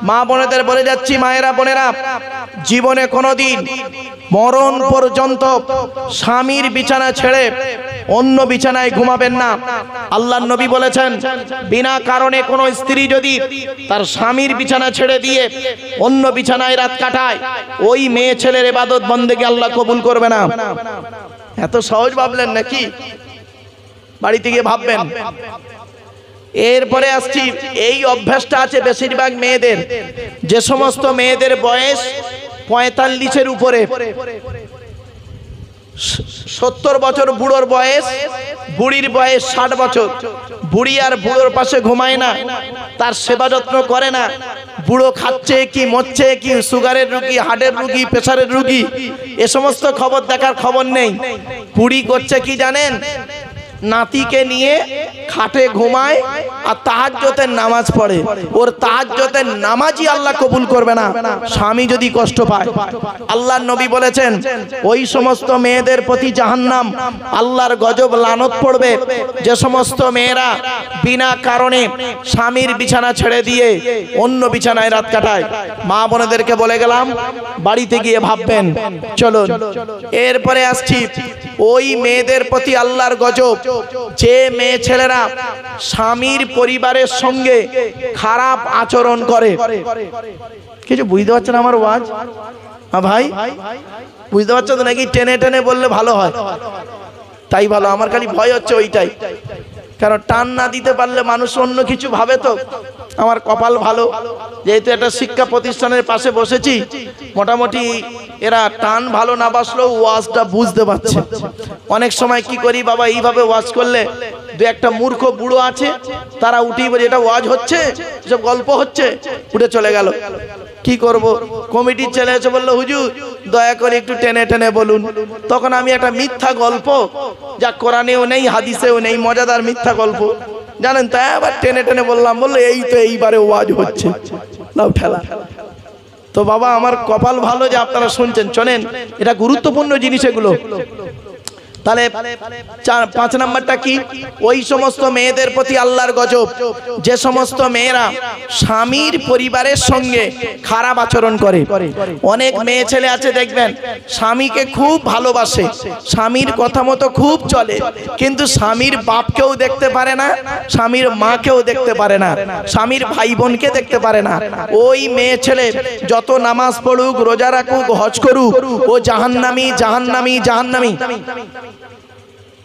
মা বোনেদের বলে যাচ্ছি, মায়েরা বোনেরা, জীবনে কোনোদিন মরণ পর্যন্ত স্বামীর বিছানা ছেড়ে অন্য বিছানায় ঘুমাবেন না। আল্লাহর নবী বলেছেন, বিনা কারণে কোনো স্ত্রী যদি তার স্বামীর বিছানা ছেড়ে দিয়ে অন্য বিছানায় রাত কাটায়, ওই মেয়ে ছেলের ইবাদত বন্দেগী আল্লাহ কবুল করবে না। এত সহজ ভাবলেন নাকি? বাড়িতে গিয়ে ভাববেন। এরপরে আসছি, এই অভ্যাসটা আছে বেশিরভাগ মেয়েদের। যে সমস্ত মেয়েদের বয়স 45-এর উপরে, 70 বছর বুড়োর বয়স, বুড়ির বয়স 60 বছর, বুড়ি আর বুড়োর পাশে ঘুমায় না, তার সেবা যত্ন করে না। বুড়ো খাচ্ছে কি, মরছে কি, সুগারের রুগী, হার্টের রুগী, প্রেসারের রুগী, এ সমস্ত খবর দেখার খবর নেই। বুড়ি করছে কি জানেন? নাতিকে নিয়ে খাটে ঘুমায় আর তাহাজ্জুদের নামাজ পড়ে। ওর তাহাজ্জুদের নামাজই আল্লাহ কবুল করবে না, স্বামী যদি কষ্ট পায়। আল্লাহর নবী বলেছেন, ওই সমস্ত মেয়েদের প্রতি জাহান্নাম, আল্লাহর গজব লানত পড়বে যে সমস্ত মেয়েরা বিনা কারণে স্বামীর বিছানা ছেড়ে দিয়ে অন্য বিছানায় রাত কাটায়। মা বোনেদেরকে বলে গেলাম, বাড়িতে গিয়ে ভাববেন। চলুন এরপরে আসছি, ওই মেয়েদের প্রতি আল্লাহর গজব যে মেয়ে ছেলেরা স্বামীর পরিবারের সঙ্গে খারাপ আচরণ করে। কিছু বুঝতে পারছেন আমার ওয়াজ? ভাই বুঝতে পারছেন তো নাকি? টেনে টেনে বললে ভালো হয়, তাই ভালো। আমার খালি ভয় হচ্ছে ওইটাই, কারণ টান না দিতে পারলে মানুষ অন্য কিছু ভাবে। তো আমার কপাল ভালো, যেহেতু একটা শিক্ষা প্রতিষ্ঠানের পাশে বসেছি, মোটামুটি এরা টান ভালো না বাসলেও ওয়াজটা বুঝতে পারছে। অনেক সময় কি করি বাবা, এইভাবে ওয়াজ করলে দু একটা মূর্খ বুড়ো আছে, তারা উঠেই বলে এটা ওয়াজ হচ্ছে, এসব গল্প হচ্ছে, উঠে চলে গেল। কি করব? কমিটির ছেলে এসে বললো, হুজুর দয়া করে একটু টেনে টেনে বলুন। তখন আমি একটা মিথ্যা গল্প, যা কোরআনেও নেই হাদিসেও নেই, মজাদার মিথ্যা গল্প জানেন, তাই আবার টেনে টেনে বললাম। বললো এই তো এইবারে ওয়াজ হচ্ছে, লাউ ঠেলা। তো বাবা আমার কপাল ভালো যে আপনারা শুনছেন। চলেন, এটা গুরুত্বপূর্ণ জিনিস এগুলো। তাহলে 5 নাম্বারটা কি? ওই সমস্ত মেয়েদের প্রতি আল্লাহর গজব যে সমস্ত মেয়েরা স্বামীর পরিবারের সঙ্গে খারাপ আচরণ করে। অনেক মেয়ে ছেলে আছে দেখবেন, স্বামীকে খুব ভালোবাসে, স্বামীর কথা মতো খুব চলে, কিন্তু স্বামীর বাপকেও দেখতে পারে না, স্বামীর মাকেও দেখতে পারে না, স্বামীর ভাই বোনকে দেখতে পারে না। ওই মেয়ে ছেলে যত নামাজ পড়ুক, রোজা রাখুক, হজ করুক, ও জাহান্নামী, জাহান্নামী, জাহান্নামী।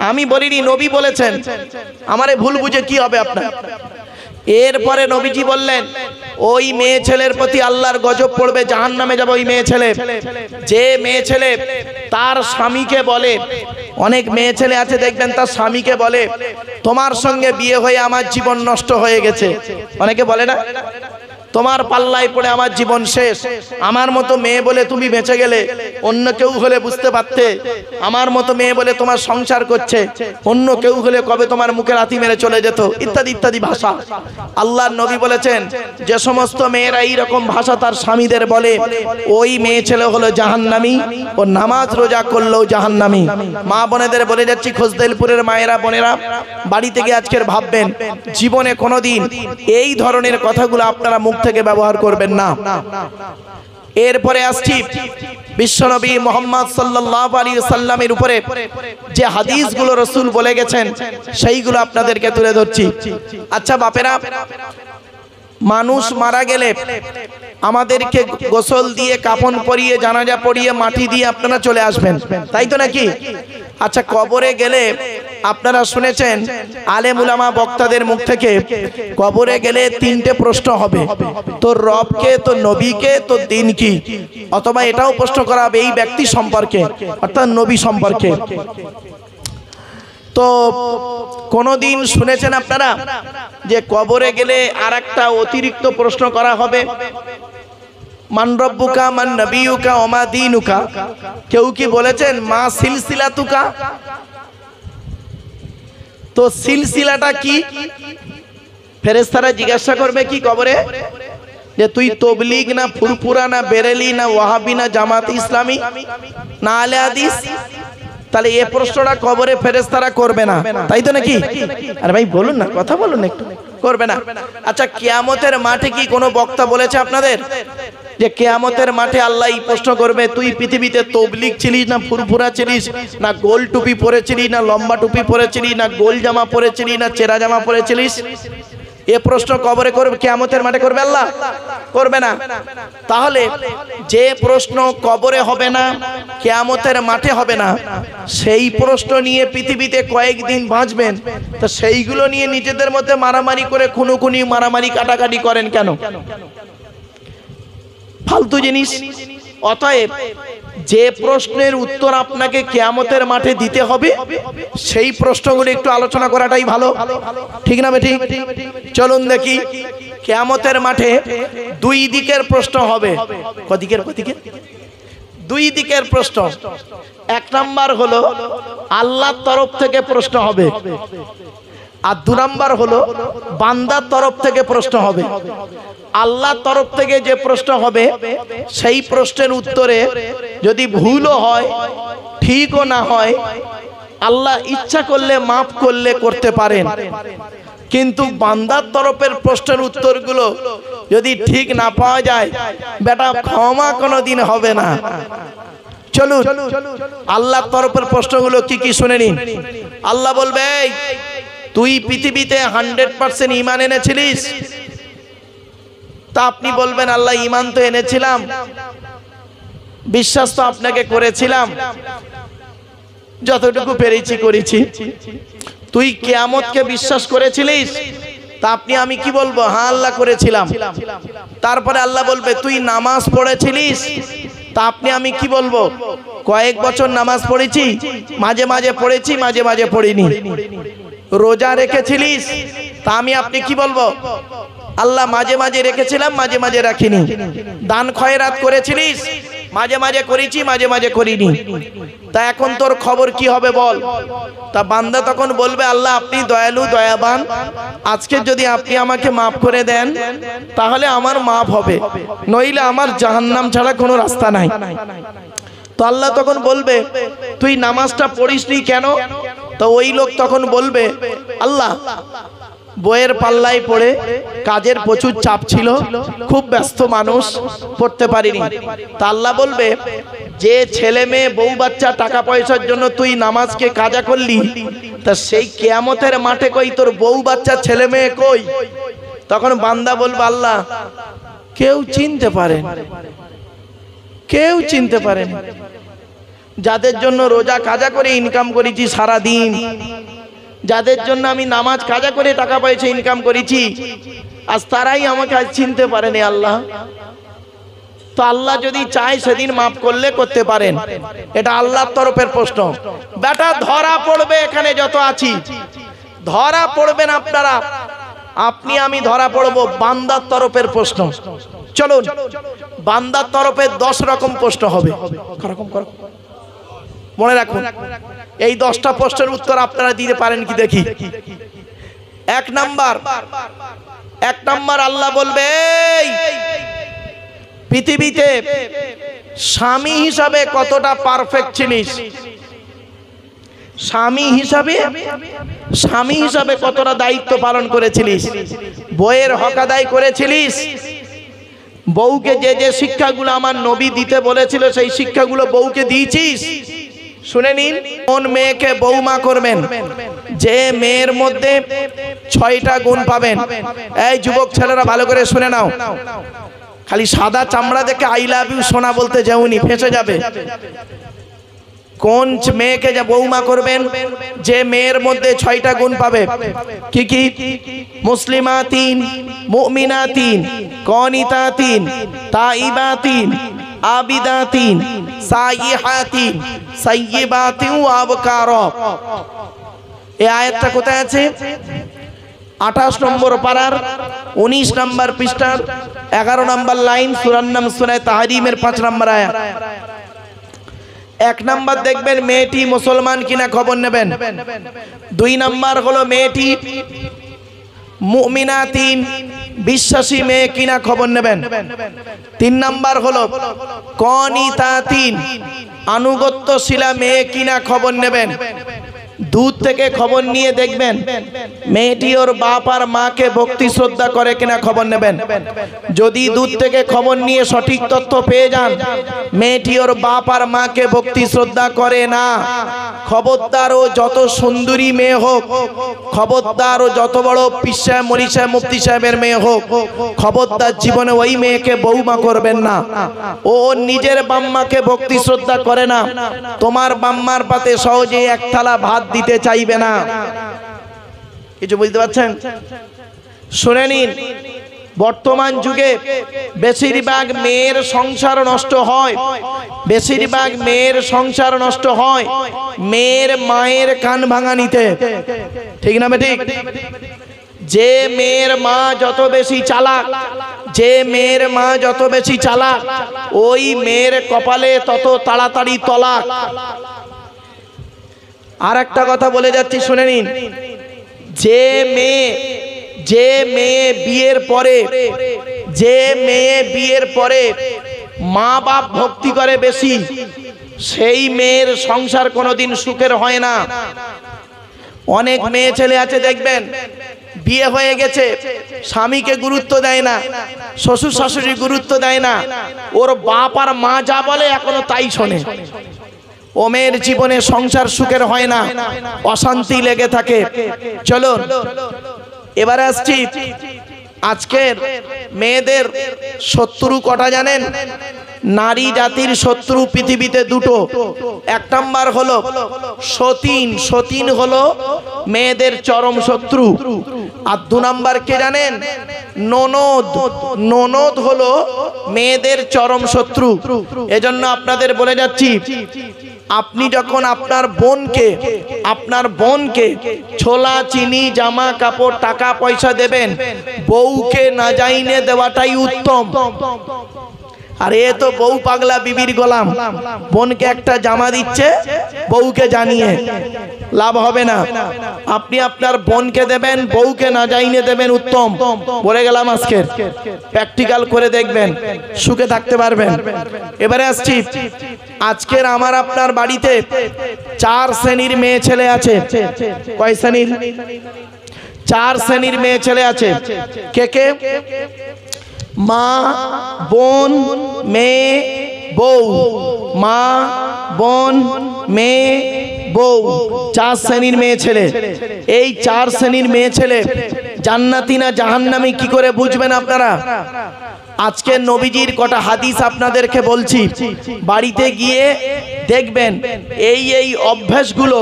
আমি বলিনি, নবী বলেছেন। আমারে ভুল বুঝে কি হবে আপনার? এরপরে নবীজি বললেন, ওই মেয়ে ছেলের প্রতি আল্লাহর গজব পড়বে, জাহান্নামে যাবে ওই মেয়ে ছেলে। যে মেয়ে ছেলে তার স্বামীকে বলে, অনেক মেয়ে ছেলে আছে দেখবেন তার স্বামীকে বলে, তোমার সঙ্গে বিয়ে হয়ে আমার জীবন নষ্ট হয়ে গেছে। অনেকে বলে না, তোমার পাল্লায় পড়ে আমার জীবন শেষ, আমার মতো মেয়ে বলে তুমি বেঁচে গেলে, অন্য কেউ হলে বুঝতে পারতে, আমার মতো মেয়ে বলে তোমার সংসার করছে, অন্য কেউ হলে কবে তোমার মুখে লাথি মেরে চলে যেত, ইত্যাদি ইত্যাদি ভাষা। আল্লাহর নবী বলেছেন, যে সমস্ত মেয়েরা এইরকম ভাষা তার স্বামীদের বলে, ওই মেয়ে ছেলে হলো জাহান্নামী, ও নামাজ রোজা করলেও জাহান্নামী। মা বোনেদের বলে যাচ্ছি, খোসদেলপুরের মায়েরা বোনেরা, বাড়ি থেকে আজকের ভাববেন, জীবনে কোনোদিন এই ধরনের কথাগুলো আপনারা মুখ থেকে ব্যবহার করবেন না। এরপরে আসছি, বিশ্বনবী মুহাম্মদ সাল্লাল্লাহু আলাইহি ওয়াসাল্লামের উপরে যে হাদিসগুলো রাসূল বলে গেছেন, সেইগুলো আপনাদেরকে তুলে ধরছি। আচ্ছা বাপেরা, মানুষ মারা গেলে আমাদেরকে গোসল দিয়ে, কাফন পরিয়ে, জানাজা পড়িয়ে, মাটি দিয়ে আপনারা চলে আসবেন, তাই তো নাকি? আচ্ছা, কবরে গেলে আপনারা শুনেছেন আলেম উলামা বক্তাদের মুখ থেকে, কবরে গেলে 3টে প্রশ্ন হবে, তোর রবকে, তোর নবীকে, তোর দিন কি, অথবা এটাও প্রশ্ন করা হবে এই ব্যক্তি সম্পর্কে, অর্থাৎ নবী সম্পর্কে। তো কোনদিন শুনেছেন আপনারা যে কবরে গেলে আরেকটা অতিরিক্ত প্রশ্ন করা হবে, মান রব্বুকা, মান নবিয়ুকা, ওমা দীনুকা? কেউ কি বলেছেন মা সিলসিলাতুকা? তো সিলসিলাটা কি? ফেরেশতারা জিজ্ঞাসা করবে কি কবরে, যে তুই তবলিগ না ফুরফুরা না বেরেলি না ওয়াহাবি না জামাত ইসলামী না আলে হাদিস? তাহলে এই প্রশ্নটা কবরে ফেরেশতারা করবে না, তাই তো নাকি? আরে ভাই বলুন না, কথা বলুন একটু। করবে না। আচ্ছা, কিয়ামতের মাঠে কি কোনো বক্তা বলেছে আপনাদের যে কিয়ামতের মাঠে আল্লাহ এই প্রশ্ন করবে, তুই পৃথিবীতে তবলিগ ছিলিস না ফুরফুরা ছিলিস, না গোল টুপি পরেছিলি না লম্বা টুপি পরেছিলি, না গোল জামা পরেছিলি না চেরা জামা পরেছিলিস? এ প্রশ্ন কবরে করবে, কিয়ামতের মাঠে করবে আল্লাহ? করবে না। তাহলে যে প্রশ্ন কবরে হবে না, কিয়ামতের মাঠে হবে না, সেই প্রশ্ন নিয়ে পৃথিবীতে কয়েকদিন বাঁচবেন, তো সেইগুলো নিয়ে নিজেদের মধ্যে মারামারি করে খুনোখুনি মারামারি কাটাকাটি করেন কেন? ফালতু জিনিস। অতএব যে প্রশ্নের উত্তর আপনাকে কিয়ামতের মাঠে দিতে হবে, সেই প্রশ্নগুলো একটু আলোচনা করাটাই ভালো, ঠিক না বেঠিক? চলুন দেখি, কিয়ামতের মাঠে দুই দিকের প্রশ্ন হবে। কদিকের? দুই দিকের প্রশ্ন। এক নাম্বার হলো আল্লাহর তরফ থেকে প্রশ্ন হবে, আর দু নাম্বার হলো বান্দার তরফ থেকে প্রশ্ন হবে। আল্লাহর তরফ থেকে যে প্রশ্ন হবে, সেই প্রশ্নের উত্তরে যদি ভুলও হয়, ঠিকও না হয়, আল্লাহ ইচ্ছা করলে মাফ করলে করতে পারেন। কিন্তু বান্দার তরফের প্রশ্নের উত্তরগুলো যদি ঠিক না পাওয়া যায়, বেটা ক্ষমা কোনোদিন হবে না। চলুন আল্লাহর তরফের প্রশ্নগুলো কি কি শুনে নিন। আল্লাহ বলবে, তুই পৃথিবীতে 100% ঈমান এনেছিলিস? তা আপনি বলবেন, আল্লাহ ঈমান তো এনেছিলাম, বিশ্বাস তো আপনাকে করেছিলাম, যতটুকু পেরেছি করেছি। তুই কিয়ামতকে বিশ্বাস করেছিলিস? তা আপনি আমি কি বলবো? হ্যাঁ আল্লাহ করেছিলাম। তারপরে আল্লাহ বলবে, তুই নামাজ পড়েছিলিস? তা আপনি আমি কি বলবো? কয়েক বছর নামাজ পড়েছি, মাঝে মাঝে পড়েছি, মাঝে মাঝে পড়িনি। রোজা রেখেছিলিস? তা আমি আপনি কি বলবো? আল্লাহ মাঝে মাঝে রেখেছিলাম, মাঝে মাঝে রাখিনি। দান খয়রাত করেছিলিস? মাঝে মাঝে করেছি, মাঝে মাঝে করিনি। তা এখন তোর খবর কি হবে বল? তা বান্দা তখন বলবে, আল্লাহ আপনি দয়ালু দয়াবান, আজকে যদি আপনি আমাকে মাফ করে দেন তাহলে আমার মাফ হবে, নইলে আমার জাহান্নাম ছাড়া কোনো রাস্তা নাই। তো আল্লাহ তখন বলবে, তুই নামাজটা পড়িসনি কেন? তো ওই লোক তখন বলবে, আল্লাহ বইয়ের পাল্লায় পড়ে কাজের প্রচুর চাপ ছিল, খুব ব্যস্ত মানুষ, পড়তে পারিনি। তা আল্লাহ বলবে, যে ছেলে মেয়ে বউ বাচ্চা টাকা পয়সার জন্য তুই নামাজকে কাজা করলি, তা সেই কিয়ামতের মাঠে কই তোর বউ বাচ্চা ছেলে মেয়ে কই? তখন বান্দা বলবে, আল্লাহ কেউ চিনতে পারেন, কেউ চিনতে পারেন। যাদের জন্য রোজা কাজা করে ইনকাম করেছি সারা দিন, যাদের জন্য আমি নামাজ কাজা করে টাকা পয়সা ইনকাম করেছি, আজ তারাই আমাকে আজ চিনতে পারেনি আল্লাহ। তো আল্লাহ যদি চায় সেদিন মাফ করলে করতে পারেন। এটা আল্লাহর তরফের প্রশ্ন। বেটা ধরা পড়বে, এখানে যত আছি ধরা পড়বেন আপনারা, আপনি আমি ধরা পড়বো। বান্দার তরফের প্রশ্ন। চলুন, বান্দার তরফে 10 রকম প্রশ্ন হবে। মনে রাখুন, এই 10টা প্রশ্নের উত্তর আপনারা দিতে পারেন কি দেখি। এক নাম্বার আল্লাহ বলবে, পৃথিবীতে স্বামী হিসাবে কতটা পারফেক্ট ছিলিস? স্বামী হিসাবে কতটা দায়িত্ব পালন করেছিলিস? বইয়ের হক আদায় করেছিলিস? বউকে যে যে শিক্ষাগুলো আমার নবী দিতে বলেছিল সেই শিক্ষাগুলো বউকে দিয়েছিস? শুনে নিন, কোন মেয়েকে বৌমা করবেন? যে মেয়ের মধ্যে 6টা গুণ পাবেন। এই যুবক ছেলেরা ভালো করে শুনে নাও, খালি সাদা চামড়া দেখে আই লাভ ইউ সোনা বলতে যাওনি, ফেঁসে যাবে। কোন মেয়েকে যে বৌমা করবেন? যে মেয়ের মধ্যে 6টা গুণ পাবে। কি কি? মুসলিমাতিন, মুমিনাতিন, কনিতাতিন, তাইবাতিন, আবিদাতিন, সাইহাতিন, সাইয়্যিবাতিন ওয়া আবকারা। এই আয়াতটা কোথায় আছে? 28 নম্বর পারার 19 নম্বর পৃষ্ঠার 11 নম্বর লাইন, সূরার নাম সূরা তাহরিমের 5 নম্বর আয়াত। 1 নম্বর দেখবেন মেয়েটি মুসলমান কিনা খবর নেবেন। 2 নম্বর হলো মেয়েটি মুমিনাতিন, বিশ্বাসী মেয়ে কিনা খবর নেবেন। 3 নম্বর হলো কনিতাতিন, আনুগত্যশীলা মেয়ে কিনা খবর নেবেন। দূর থেকে খবর নিয়ে দেখবেন মেয়েটি ওর বাপ আর মাকে ভক্তি শ্রদ্ধা করে কিনা খবর নেবেন। যদি দূর থেকে খবর নিয়ে সঠিক তথ্য পেয়ে যান মেয়েটি ওর বাপ আর মাকে ভক্তি শ্রদ্ধা করে না, খবরদার ও যত সুন্দরী মেয়ে হোক, খবরদার ও যত বড় পীর সাহেব মরি সাহেব মুফতি সাহেবের মেয়ে হোক, খবরদার জীবনে ওই মেয়েকে বৌমা করবেন না। ও নিজের বাম্মাকে ভক্তি শ্রদ্ধা করে না, তোমার বাম্মার পাতে সহজে এক থালা ভাত দিতে চাইবে না। কিছু বুঝতে পারছেন? শুনে নিন, বর্তমান যুগে বেশিরভাগ মেয়ের সংসার নষ্ট হয়, বেশিরভাগ মেয়ের সংসার নষ্ট হয় মেয়ের মায়ের কান ভাঙানিতে। ঠিক না ঠিক? যে মেয়ের মা যত বেশি চালাক, যে মেয়ের মা যত বেশি চালাক, ওই মেয়ের কপালে তত তাড়াতাড়ি তলাক। আর একটা কথা বলে যাচ্ছি, শুনে নিন, যে মেয়ে বিয়ের পরে, যে মেয়ে বিয়ের পরে মা বাপ ভক্তি করে বেশি, সেই মেয়ের সংসার কোনোদিন সুখের হয় না। অনেক মেয়ে ছেলে আছে দেখবেন বিয়ে হয়ে গেছে, স্বামীকে গুরুত্ব দেয় না, শ্বশুর শাশুড়ি গুরুত্ব দেয় না, ওর বাপ আর মা যা বলে এখনো তাই শোনে। ও মেয়ের জীবনে সংসার সুখের হয় না, অশান্তি লেগে থাকে। চলুন এবারে আসছি, আজকের মেয়েদের শত্রু কটা জানেন? নারী জাতির শত্রু পৃথিবীতে দুটো। এক নাম্বার হলো সতীন, সতীন হলো মেয়েদের চরম শত্রু। আর দু নাম্বার কে জানেন? ননদ, ননদ হলো মেয়েদের চরম শত্রু। এজন্য আপনাদের বলে যাচ্ছি, আপনি যখন আপনার বোনকে ছোলা চিনি জামা কাপড় টাকা পয়সা দেবেন, বউকে না জাইনে দেওয়াটাই উত্তম। আর এ তো বউ পাগলা বিবির গোলাম, বোনকে একটা জামা দিচ্ছে বউকে জানিয়ে লাভ হবে না। আপনি আপনার বোনকে দেবেন, বউকে না জানিয়ে দেবেন উত্তম। বলে গেলাম আজকের প্র্যাকটিক্যাল করে দেখবেন, সুখে থাকতে পারবেন। এবারে আসছি, আজকের আমার আপনার বাড়িতে 4 শ্রেণীর মেয়ে ছেলে আছে। কয় শ্রেণীর? 4 শ্রেণীর মেয়ে ছেলে আছে। কে কে? মা, বোন, মেয়ে, বউ। মা, বোন, মেয়ে, বউ, 4 শ্রেণীর মেয়ে ছেলে। এই 4 শ্রেণীর মেয়ে ছেলে জান্নাতি না জাহান্নামী কি করে বুঝবেন আপনারা? আজকে নবীজির কটা হাদিস আপনাদেরকে বলছি, বাড়িতে গিয়ে দেখবেন এই অভ্যাসগুলো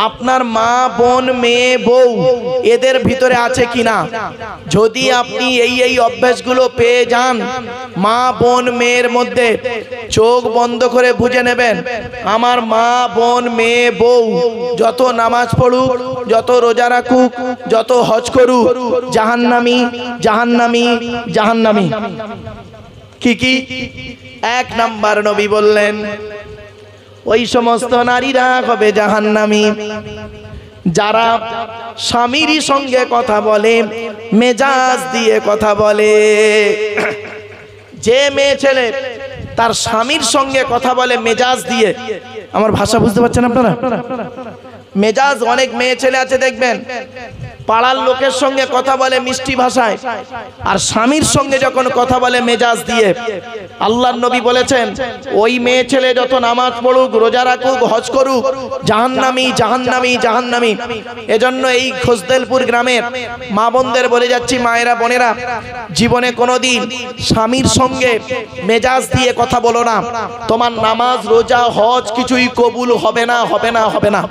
আপনার মা, বোন, মেয়ে, বউ এদের ভিতরে আছে কিনা। যদি আপনি এই অভ্যাসগুলো পেয়ে যান মা, বোন, মেয়ের মধ্যে, চোখ বন্ধ করে বুঝে নেবেন আমার মা, বোন, মেয়ে, বউ যত নামাজ পড়ুক, যত রোজা রাখুক, যত হজ করুক, জাহান্নামী, জাহান্নামী, জাহান্নামী। কি কি? 1 নাম্বার নবী বললেন ওই সমস্ত নারীরা হবে জাহান্নামী যারা স্বামীর সঙ্গে কথা বলে, মেজাজ দিয়ে কথা বলে। যে মেয়ে ছেলে তার স্বামীর সঙ্গে কথা বলে মেজাজ দিয়ে, আমার ভাষা বুঝতে পারছেন আপনারা? মেজাজ, অনেক মেয়ে ছেলে আছে দেখবেন পাড়ার লোকের সঙ্গে কথা বলে মিষ্টি ভাষায়, আর স্বামীর সঙ্গে যখন কথা বলে মেজাজ দিয়ে। আল্লাহর নবী বলেছেন ওই মেয়ে ছেলে যত নামাজ পড়ুক, রোজা রাখুক, হজ করুক, জাহান্নামী, জাহান্নামী, জাহান্নামী। এজন্য এই খোসদেলপুর গ্রামের মা বোনদের বলে যাচ্ছি, মায়েরা, বোনেরা, জীবনে কোনোদিন স্বামীর সঙ্গে মেজাজ দিয়ে কথা বলো না। তোমার নামাজ, রোজা, হজ কিছুই কবুল হবে না, হবে না, হবে না।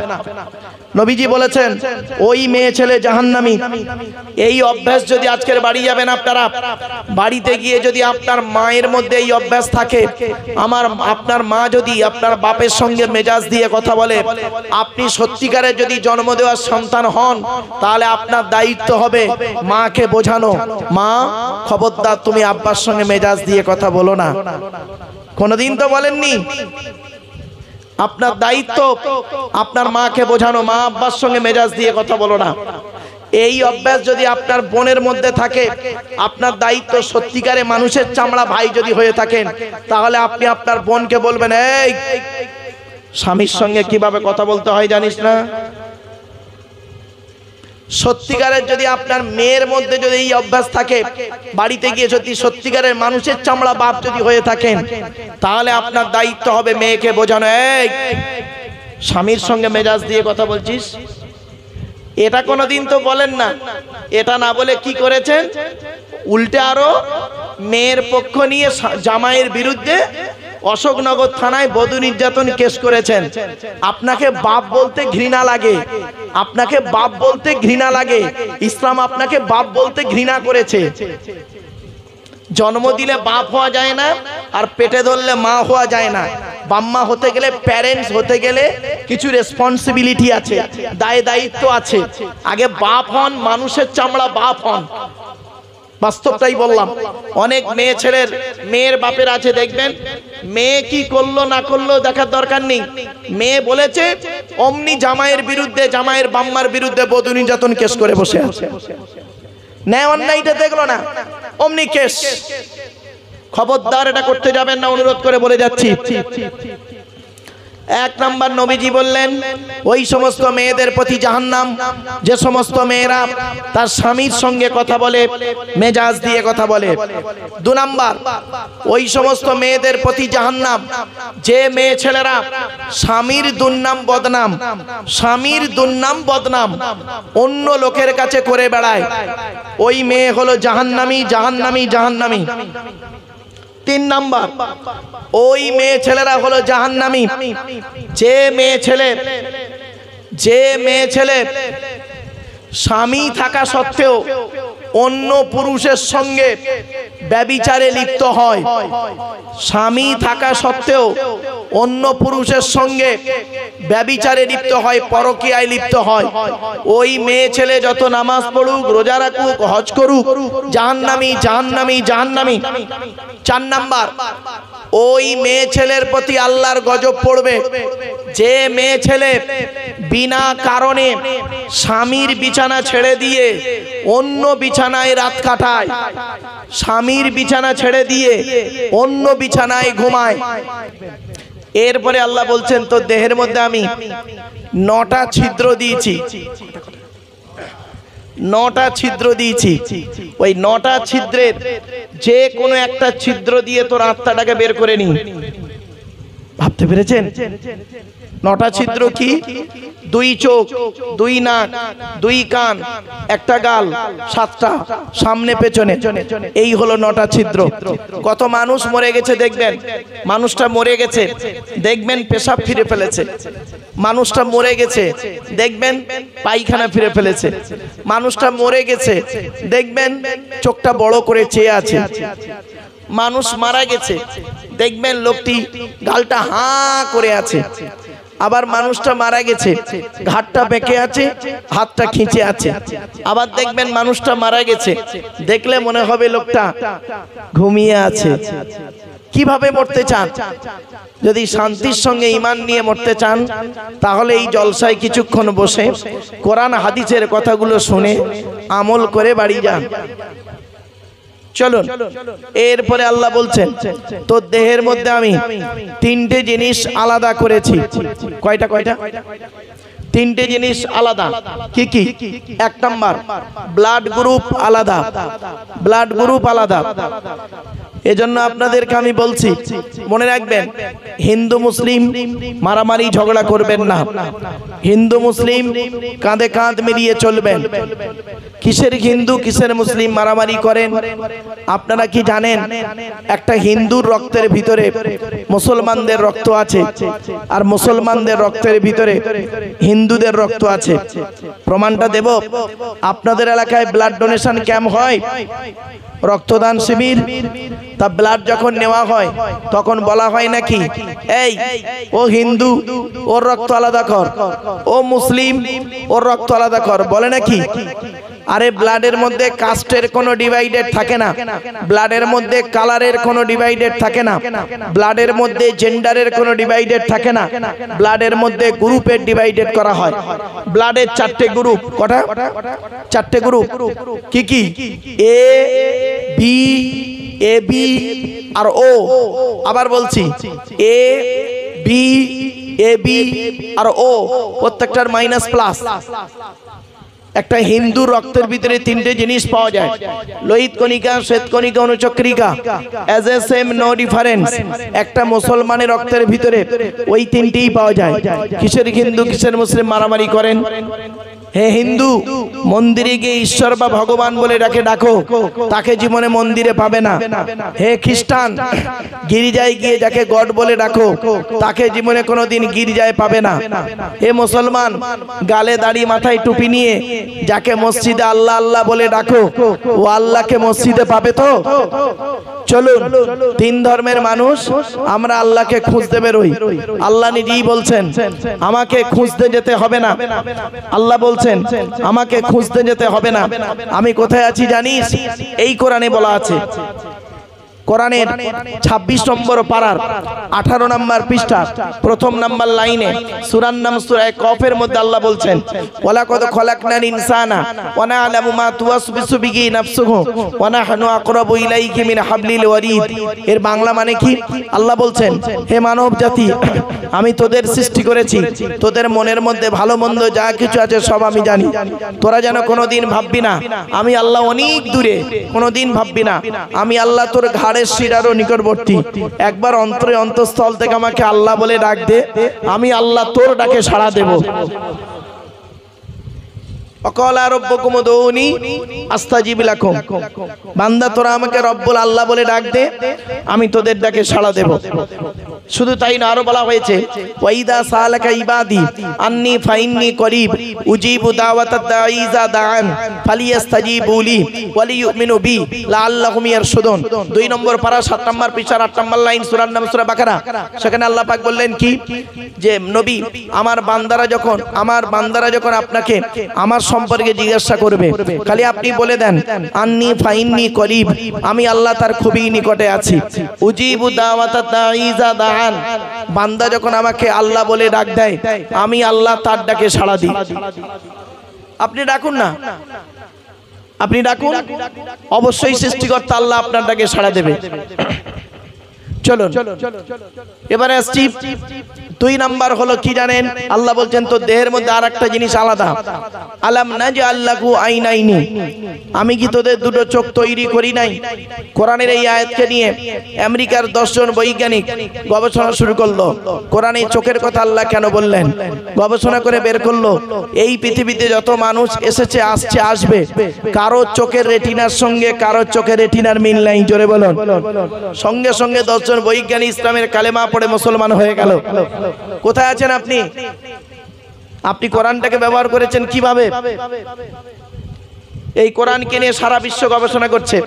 নবীজি বলেছেন ওই মেয়ে ছেলে জাহান্নামী। এই অভ্যাস যদি আজকের বাড়ি যাবেন আপনারা, বাড়িতে গিয়ে যদি আপনার মায়ের মধ্যে এই অভ্যাস থাকে, আপনার মা যদি আপনার বাপের সঙ্গে মেজাজ দিয়ে কথা বলে, আপনি সত্যিকারের যদি জন্ম দেওয়ার সন্তান হন, তাহলে আপনার দায়িত্ব হবে মাকে বোঝানো, মা খবরদার তুমি আব্বার সঙ্গে মেজাজ দিয়ে কথা বলো না। কোনোদিন তো বলেননি। আপনার দায়িত্ব আপনার মাকে বোঝানো, মা আব্বার সঙ্গে মেজাজ দিয়ে কথা বলো না। এই অভ্যাস যদি আপনার বোনের মধ্যে থাকে, আপনার দায়িত্ব সত্যিকারে মানুষের চামড়া ভাই যদি হয়ে থাকেন, তাহলে আপনি আপনার বোনকে বলবেন, এই স্বামীর সঙ্গে কিভাবে কথা বলতে হয় জানিস না? সত্যিকারের যদি আপনার মেয়ের মধ্যে যদি এই অভ্যাস থাকে, বাড়িতে গিয়ে যদি সত্যিকারের মানুষের চামড়া বাপ যদি হয়ে থাকেন, তাহলে আপনার দায়িত্ব হবে মেয়েকে বোঝানো, এই স্বামীর সঙ্গে মেজাজ দিয়ে কথা বলছিস, এটা কোনোদিন তো বলেন না। এটা না বলে কি করেছেন, উল্টে আরো মেয়ের পক্ষ নিয়ে জামাইয়ের বিরুদ্ধে অশোকনগর থানায় বধূ নির্যাতন কেস করেছেন। আপনাকে বাপ বলতে ঘৃণা লাগে, আপনাকে বাপ বলতে ঘৃণা লাগে, ইসলাম আপনাকে বাপ বলতে ঘৃণা করেছে। জন্ম দিলে বাপ হওয়া যায় না, আর পেটে ধরলে মা হওয়া যায় না। বাম্মা হতে গেলে, প্যারেন্টস হতে গেলে কিছু রেসপন্সিবিলিটি আছে, দায় দায়িত্ব আছে। আগে বাপ হন, মানুষের চামড়া বাপ হন। বাস্তবটাই বললাম। অনেক মেয়ে ছেলের, মেয়ের বাপের আছে, দেখবেন মেয়ে কি করলো না করলো দেখার দরকার নেই, মেয়ে বলেছে অমনি জামাইয়ের বিরুদ্ধে, জামাইয়ের বাম্মার বিরুদ্ধে বধূ নির্যাতন কেস করে বসে আছে। ন্যায় অন্যায়টা দেখলো না, অমনি কেস। খবরদার এটা করতে যাবেন না, অনুরোধ করে বলে যাচ্ছি। এক নাম্বার, নবীজি বললেন ওই সমস্ত মেয়েদের প্রতি জাহান্নাম যে সমস্ত মেয়েরা তার স্বামীর সঙ্গে কথা বলে, মেজাজ দিয়ে কথা বলে। দু নাম্বার, ওই সমস্ত মেয়েদের প্রতি জাহান্নাম যে মেয়ে ছেলেরা স্বামীর দুর্নাম বদনাম, স্বামীর দুর্নাম বদনাম অন্য লোকের কাছে করে বেড়ায়, ওই মেয়ে হলো জাহান্নামী, জাহান্নামী, জাহান্নামী। তিন নাম্বার, ওই মেয়ে ছেলেরা হলো জাহান্নামী যে মেয়ে ছেলে স্বামী থাকা সত্ত্বেও অন্য পুরুষের সঙ্গে ব্যভিচারে লিপ্ত হয়, স্বামী থাকা সত্ত্বেও অন্য পুরুষের সঙ্গে ব্যভিচারে লিপ্ত হয়, পরকীয়ায় লিপ্ত হয়, ওই মেয়ে ছেলে যত নামাজ পড়ুক, রোজা রাখুক, হজ করুক, জাহান্নামী, জাহান্নামী, জাহান্নামী। চার নাম্বার, ওই মেয়ে ছেলের প্রতি আল্লাহর গজব পড়বে যে মেয়ে ছেলে বিনা কারণে স্বামীর বিছানা ছেড়ে দিয়ে অন্য বিছানায় রাত কাটায়, স্বামীর বিছানা ছেড়ে দিয়ে অন্য বিছানায় ঘুমায়। এরপরে আল্লাহ বলছেন, তো দেহের মধ্যে আমি 9টা ছিদ্র দিয়েছি, 9টা ছিদ্র দিয়েছি, ওই 9টা ছিদ্রের যে কোনো একটা ছিদ্র দিয়ে তোর আত্মাটাকে বের করে নি। ভাবতে পেরেছেন? 9টা ছিদ্র কি? 2 চোখ, 2 নাক, 2 কান, একটা গাল, 7টা সামনে পেছনে, এই হলো 9টা ছিদ্র। কত মানুষ মরে গেছে দেখবেন, মানুষটা মরে গেছে দেখবেন পেশাব ফিরে ফেলেছে, মানুষটা মরে গেছে দেখবেন পায়খানা ফিরে ফেলেছে, মানুষটা মরে গেছে দেখবেন চোখটা বড় করে চেয়ে আছে, মানুষ মারা গেছে দেখবেন লোকটি গালটা হাঁ করে আছে, আবার মানুষটা মারা গেছে ঘাটটা বেঁকে আছে, হাতটা খিঁচে আছে, আবার দেখবেন মানুষটা মারা গেছে দেখলে মনে হবে লোকটা ঘুমিয়ে আছে। কিভাবে মরতে চান? যদি শান্তির সঙ্গে ঈমান নিয়ে মরতে চান, তাহলে এই জলসায় কিছুক্ষণ বসে কোরআন হাদিসের কথাগুলো শুনে আমল করে বাড়ি যান। চলুন, এরপরে আল্লাহ বলছেন, তো দেহের মধ্যে আমি 3টে জিনিস আলাদা করেছি। কয়টা? 3টে জিনিস আলাদা। কি কি? 1 নাম্বার, ব্লাড গ্রুপ আলাদা, ব্লাড গ্রুপ আলাদা। এজন্য আপনাদেরকে আমি বলছি, মনে রাখবেন, হিন্দু মুসলিম মারামারি ঝগড়া করবেন না, হিন্দু মুসলিম কাঁধে কাঁধ মিলিয়ে চলবেন। কিসের হিন্দু কিসের মুসলিম মারামারি করেন? আপনারা কি জানেন একটা হিন্দুর রক্তের ভিতরে মুসলমানদের রক্ত আছে, আর মুসলমানদের রক্তের ভিতরে হিন্দুদের রক্ত আছে? প্রমাণটা দেব। আপনাদের এলাকায় ব্লাড ডোনেশন ক্যাম্প হয়, রক্তদান শিবির, তা ব্লাড যখন নেওয়া হয় তখন বলা হয় নাকি, এই ও হিন্দু ওর রক্ত আলাদা কর, ও মুসলিম ওর রক্ত আলাদা কর, বলে নাকি? আরে ব্লাডের মধ্যে কাস্টের কোনো ডিভাইডেড থাকে না, ব্লাডের মধ্যে কালারের কোনো ডিভাইডেড থাকে না, ব্লাডের মধ্যে জেন্ডারের কোনো ডিভাইডেড থাকে না, ব্লাডের মধ্যে গ্রুপের ডিভাইডেড করা হয়। ব্লাডের 4টে গ্রুপ। কটা? 4টে গ্রুপ। কি কি? এ বি, এ বি আর ও। আবার বলছি, এ বি, এ বি আর ও, প্রত্যেকটার মাইনাস প্লাস। একটা হিন্দু রক্তের ভিতরে তিনটে জিনিস পাওয়া যায়, লোহিত কণিকা, শ্বেত কণিকা, অনুচক্রিকা, as a same no difference. একটা মুসলমানের রক্তের ভিতরে ওই তিনটেই পাওয়া যায়। কিসের হিন্দু কিসের মুসলিম মারামারি করেন? হে হিন্দু, মন্দিরে গিয়ে ঈশ্বর বা ভগবান বলে ডাকো, তাকে জীবনে মন্দিরে পাবে না। হে খ্রিস্টান, গির্জায় গিয়ে যাকে গড বলে ডাকো, তাকে জীবনে কোনোদিন গির্জায় পাবে না। হে মুসলমান, গালে দাড়ি মাথায় টুপি নিয়ে যাকে মসজিদে আল্লাহ আল্লাহ বলে ডাকো, ও আল্লাহকে মসজিদে পাবে তো? চলুন, তিন ধর্মের মানুষ আমরা আল্লাহকে খুঁজতে বেরোই। আল্লাহ নিজেই বলছেন আমাকে খুঁজতে যেতে হবে না। আল্লাহ বলছেন আমাকে খুঁজতে যেতে হবে না। আমি কোথায় আছি জানিস? এই কোরআনে বলা আছে। কোরআনের 26 নম্বর পারার 18 নম্বর পৃষ্ঠা প্রথম নম্বর লাইনে সূরার নাম সূরা কফের মধ্যে আল্লাহ বলছেন, ওয়ালাকাদ খলাকনাল ইনসানা ওয়া না'লামু মা তুওয়াসবিসু বিহি নাফসুহু ওয়া নাহনু আকরাবু ইলাইহি মিন হাবলিল ওয়ারিদ। এর বাংলা মানে কি? আল্লাহ বলছেন, হে মানব জাতি, আমি তোদের সৃষ্টি করেছি, তোদের মনের মধ্যে ভালো মন্দ যা কিছু আছে সব আমি জানি। তোরা যেন কোনোদিন ভাববি না আমি আল্লাহ অনেক দূরে, কোনোদিন ভাববি না আমি আল্লাহ তোর শিরারও নিকটবর্তী। একবার অন্তরে অন্তঃস্থল থেকে আমাকে আল্লাহ বলে ডাক দে, আমি আল্লাহ তোর ডাকে সাড়া দেব। বান্দা তোরা আমাকে রব্বুল আল্লাহ বলে ডাক দে, আমি তোদের ডাকে সাড়া দেব। শুধু তাই না, আরো বলা হয়েছে, ওয়াইদা সালাকা ইবাদি আন্নি ফাইন্নি করিব উজিবু দাওয়াতাদ দাঈ ইযা দাআন ফালিয়াস্তাজিবু লি ওয়ালিয়ুমিনু বি লাআল্লাহুম ইয়ারশুদুন। 2 নম্বর পারা 7 নম্বর পৃষ্ঠা 8 নম্বর লাইন, সূরার নাম সূরা বাকারা। সেখানে আল্লাহ পাক বললেন কি, যে নবী, আমার বান্দারা যখন আপনাকে আমার সম্পর্কে জিজ্ঞাসা করবে, খালি আপনি বলে দেন আন্নি ফাইন্নি করিব, আমি আল্লাহ তার খুবই নিকটে আছি। উজিবু দাওয়াতাদ দাঈ ইযা দাআন, বান্দা যখন আমাকে আল্লাহ বলে ডাক দেয়, আমি আল্লাহ তার ডাকে সাড়া দিই। আপনি ডাকুন না, আপনি ডাকুন, অবশ্যই সৃষ্টিকর্তা আল্লাহ আপনার ডাকে সাড়া দেবে। চলুন এবারে আসছি 2 নাম্বার হলো কি জানেন? আল্লাহ বলছেন তো দেহের মধ্যে আরেকটা জিনিস আলাদা। আলাম নাজআল লাহু আইনাইনি, আমি কি তোদের দুটো চোখ তৈরি করি নাই? কোরআনের এই আয়াতকে নিয়ে আমেরিকার 10 জন বৈজ্ঞানিক গবেষণা শুরু করলো। কোরআনে চোখের কথা আল্লাহ কেন বললেন গবেষণা করে বের করলো, এই পৃথিবীতে যত মানুষ এসেছে, আসছে, আসবে, কারো চোখের রেটিনার সঙ্গে কারো চোখের রেটিনার মিল নাই। জোরে বলুন। সঙ্গে সঙ্গে 10 জন বৈজ্ঞানিক ইসলামের কালেমা পড়ে মুসলমান হয়ে গেল। কোথায় আছেন আপনি? আপনি কোরআনটাকে ব্যবহার করেছেন কিভাবে? এই কোরআনকে নিয়ে সারা বিশ্ব গবেষণা করছে।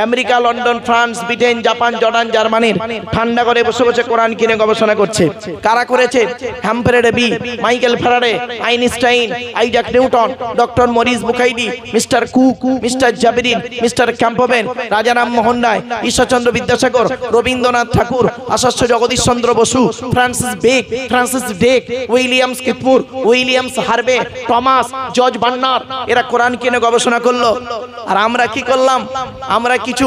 America, London, France, Britain, Japan, Jordan, জার্মানির ঠান্ডা করে বসে বসে কোরআন কিনে গবেষণা করছে। কারা করেছে? Humphry Davy, Michael Faraday, Einstein, Isaac Newton, doctor Maurice Bucaille, mister Cook, mister জাবিরিন, mister Campbell, Rajaram Mohan Roy, Ishwarchandra Vidyasagar, Rabindranath Tagore, Acharya Jagadish Chandra Bose, Francis Drake, Williams Keith Moore, Williams Harvey, Thomas, George Bernard, এরা কোরআন কিনে গবেষণা করলো। আর আমরা কি করলাম? আমরা কিছু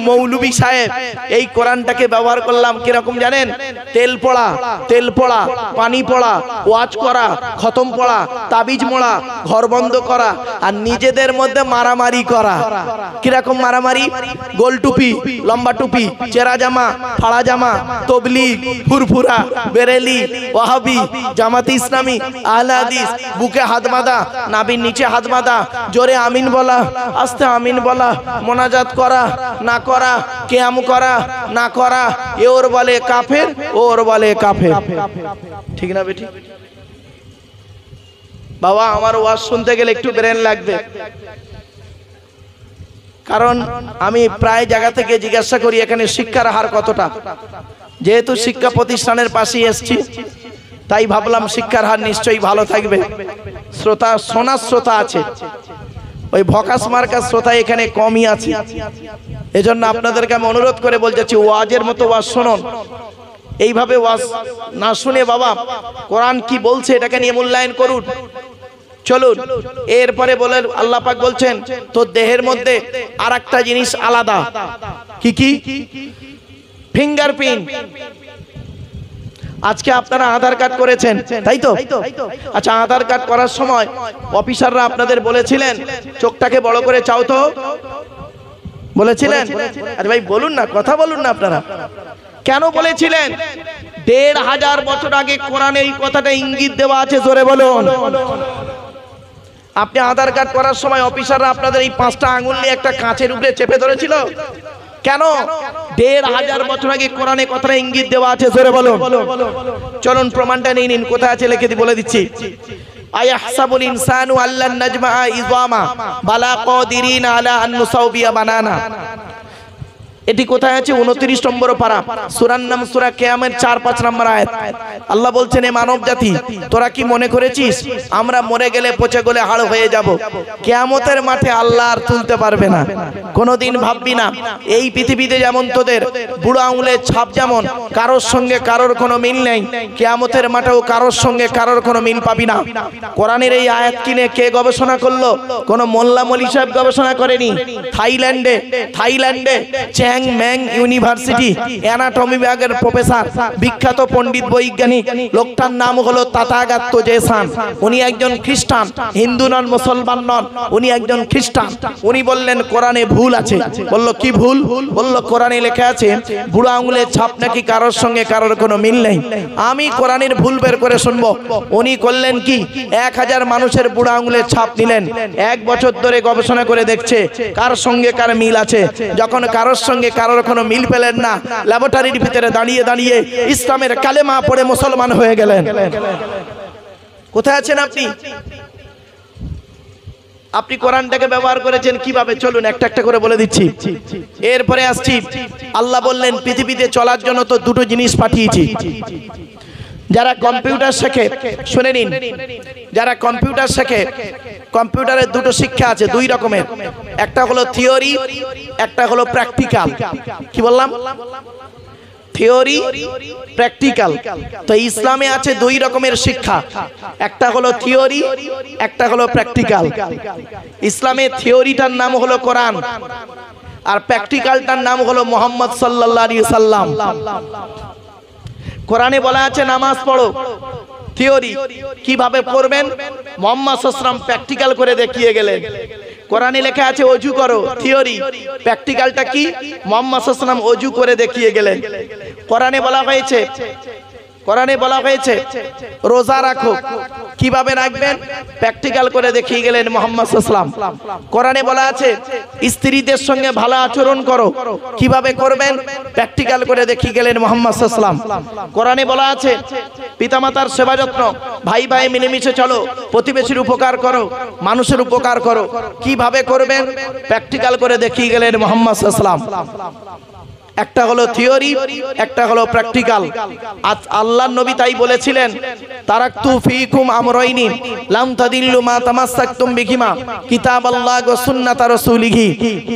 মৌলবী সাহেব এই কোরআনটাকে ব্যবহার করলাম কিরকম জানেন? তেল পড়া, পানি পড়া, ওয়াজ করা, খতম পড়া, তাবিজ মোড়া, ঘর বন্ধ করা, আর নিজেদের মধ্যে মারামারি করা। কিরকম মারামারি? গোল টুপি, লম্বা টুপি, চেরা জামা, ফাড়া জামা, তবলিগ, ফুরফুরা, বেরেলি, ওয়াহাবি, জামাতে ইসলামী, আহলে হাদিস, বুকে হাত বাঁধা, নাভির নিচে হাত বাঁধা, জোরে আমিন বলা, আস্তে আমিন বলা, মোনাজাত করা না করা, কিয়াম করা না করা, এ ওর বলে কাফের, ওর বলে কাফের। ঠিক না বেটি? বাবা, আমার ওয়াজ শুনতে গেলে একটু ব্রেন লাগবে, কারণ আমি প্রায় জায়গা থেকে জিজ্ঞাসা করি এখানে শিক্ষার হার কতটা। যেহেতু শিক্ষা প্রতিষ্ঠানের পাশে এসেছি, তাই ভাবলাম শিক্ষার হার নিশ্চয়ই ভালো থাকবে। সোনার শ্রোতা আছে, ওই ভকাস মার্কাস শ্রোতা এখানে কমই আছে। এজন্য আপনাদেরকে আমি অনুরোধ করে বলতেছি, ওয়াজের মতো ওয়াজ শুনুন। এইভাবে ওয়াজ না শুনে বাবা কোরআন কি বলছে এটাকে নিয়ে মূল্যায়ন করুন। চলুন এরপরে বলেন, আল্লাহ পাক বলছেন তোর দেহের মধ্যে আরেকটা জিনিস আলাদা। কি? ফিঙ্গারপ্রিন্ট। আজকে আপনারা আধার কার্ড করেছেন, তাই তো? আচ্ছা, আধার কার্ড করার সময় অফিসাররা আপনাদের বলেছিলেন চোখটাকে বড় করে চাও তো, বলেছিলেন? আরে ভাই বলুন না, কথা বলুন না আপনারা। কেন বলেছিলেন? 1500 বছর আগে কোরআনে এই কথাটা ইঙ্গিত দেওয়া আছে, জোরে বলুন। আপনি আধার কার্ড করার সময় অফিসাররা আপনাদের এই 5টা আঙুল নিয়ে একটা কাঁচের উপরে চেপে ধরেছিল কেন? 1500 বছর আগে কোরআনে কথাটা ইঙ্গিত দেওয়া আছে, জোরে বলুন। চলুন প্রমাণটা নিয়ে নিন, কোথায় আছে লিখে বলে দিচ্ছি। আয়াহসাবুল ইনসানু আল্লান নাজমা'a ইযামা বালা কাদিরিনা আলা আন নুসাউবিয়া বানানা। এটি কোথায় আছে? 29 নম্বর পারা, সূরার নাম সূরা কিয়ামের 4-5 নম্বর আয়াত। আল্লাহ বলছেন, এ মানব জাতি, তোরা কি মনে করেছিস আমরা মরে গেলে পচে গলে হাড় হয়ে যাব? কিয়ামতের মাঠে আল্লাহ আর তুলতে পারবে না। কোনোদিন ভাববি না এই পৃথিবীতে যেমন তোদের বুড়ো আঙুলের ছাপ যেমন কারোর সঙ্গে কারোর কোনো মিল নেই, কিয়ামতের মাঠেও কারোর সঙ্গে কারোর কোনো মিল পাবি না। কোরআনের এই আয়াত কিনে কে গবেষণা করলো? কোন মোল্লা মলি সাহেব গবেষণা করেনি। থাইল্যান্ডে ম্যাং ইউনিভার্সিটি অ্যানাটমি বিভাগের প্রফেসর, বিখ্যাত পণ্ডিত বৈজ্ঞানিক, লোকটার নাম হলো তাথাগত জেসান। উনি একজন খ্রিস্টান, হিন্দু নন, মুসলমান নন, উনি একজন খ্রিস্টান। উনি বললেন কোরআনে ভুল আছে। বলল কি ভুল? বলল কোরআনে লেখা আছে বুড়ো আঙুলের ছাপ নাকি কারোর সঙ্গে কারোর কোনো মিল নেই। আমি কোরআনের ভুল বের করে শুনবো। উনি করলেন কি, 1000 মানুষের বুড়ো আঙুলের ছাপ নিলেন, 1 বছর ধরে গবেষণা করে দেখছে কার সঙ্গে কার মিল আছে। যখন কারোর সঙ্গে কারোর কোনো মিল পেলেন না, ল্যাবরেটরির ভিতরে দাঁড়িয়ে দাঁড়িয়ে ইসলামের কালেমা পড়ে মুসলমান হয়ে গেলেন। কোথায় আছেন আপনি? আপনি কোরআনটাকে ব্যবহার করেছেন কিভাবে? চলুন একটা একটা করে বলে দিচ্ছি। এরপরে আসছি, আল্লাহ বললেন পৃথিবীতে চলার জন্য তো 2টো জিনিস পাঠিয়েছি। যারা কম্পিউটার শেখে শুনে নিন, যারা কম্পিউটার শেখে, কম্পিউটারের 2টো শিক্ষা আছে, 2 রকমের। একটা হলো থিওরি, একটা হলো প্র্যাকটিক্যাল। কি বললাম? Theory, practical. তো ইসলামে আছে 2 রকমের শিক্ষা, একটা হলো থিওরি, একটা হলো প্র্যাকটিক্যাল। ইসলামে থিওরিটার নাম হলো কোরআন, আর প্র্যাকটিক্যালটার নাম হলো মুহাম্মদ সাল্লাল্লাহু আলাইহি সাল্লাম। কোরআনে বলা আছে নামাজ পড়ো, থিওরি কিভাবে পড়বেন মুহাম্মদ সাল্লাল্লাহু আলাইহি সাল্লাম প্র্যাকটিক্যাল করে দেখিয়ে গেলেন। কোরআনে লেখা আছে ওযু করো, থিওরি। প্র্যাকটিক্যালটা কি? মুহাম্মদ সাল্লাল্লাহু আলাইহি সাল্লাম ওযু করে দেখিয়ে গেলেন। কোরআনে বলা হয়েছে রোজা রাখো, কিভাবে রাখবেন? প্র্যাকটিক্যাল করে দেখিয়ে গেলেন মুহাম্মদ সাল্লাল্লাহু আলাইহি সাল্লাম। কোরআনে বলা আছে স্ত্রীদের সঙ্গে ভালো আচরণ করো, কিভাবে করবেন? প্র্যাকটিক্যাল করে দেখিয়ে গেলেন মুহাম্মদ সাল্লাল্লাহু আলাইহি সাল্লাম। কোরআনে বলা আছে পিতামাতার সেবা যত্ন, ভাই ভাই মিলেমিশে চলো, প্রতিবেশীর উপকার করো, মানুষের উপকার করো, কিভাবে করবেন? প্র্যাকটিক্যাল করে দেখিয়ে গেলেন মুহাম্মদ সাল্লাল্লাহু আলাইহি সাল্লাম। একটা হলো থিওরি, একটা হলো প্র্যাকটিক্যাল। আল্লাহর নবী তাই বলেছিলেন, তারাকতু ফীকুম আমরাইনি লাম তাদিল্লু মা তামাসসাকতুম বিহিমা কিতাবাল্লাহ ওয়া সুন্নাত রাসূলিহি।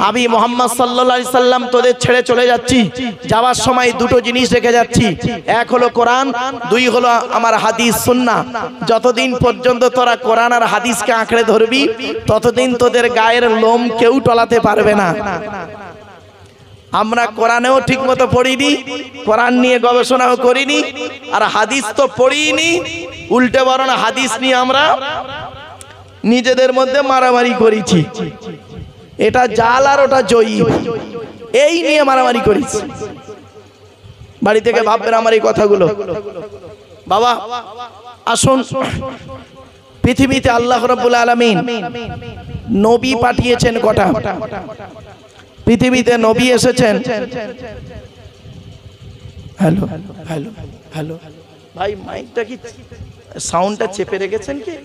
আমি মুহাম্মদ সাল্লাল্লাহু আলাইহি সাল্লাম তোদের ছেড়ে চলে যাচ্ছি, যাওয়ার সময় 2টো জিনিস রেখে যাচ্ছি, এক হলো কোরআন, 2 হলো আমার হাদিস সুন্নাহ। যতদিন পর্যন্ত তোরা কোরআন আর হাদিসকে আঁকড়ে ধরবি, ততদিন তোদের গায়ের লোম কেউ টলাতে পারবে না। আমরা কোরআনেও ঠিক মতো পড়িনি, কোরআন নিয়ে গবেষণাও করিনি, আর হাদিস তো পড়িনি, উল্টে বরং হাদিস নিয়ে আমরা নিজেদের মধ্যে মারামারি করেছি। এটা জাল আর ওটা জয়ী, এই নিয়ে মারামারি করেছি। বাড়ি থেকে ভাববেন আমার এই কথাগুলো। বাবা আসুন, পৃথিবীতে আল্লাহ রাব্বুল আলামিন নবী পাঠিয়েছেন কটা? পৃথিবীতে নবী এসেছেন, হ্যালো হ্যালো হ্যালো ভাই, মাইকটা কি সাউন্ডটা চেপে রেখেছেন কি?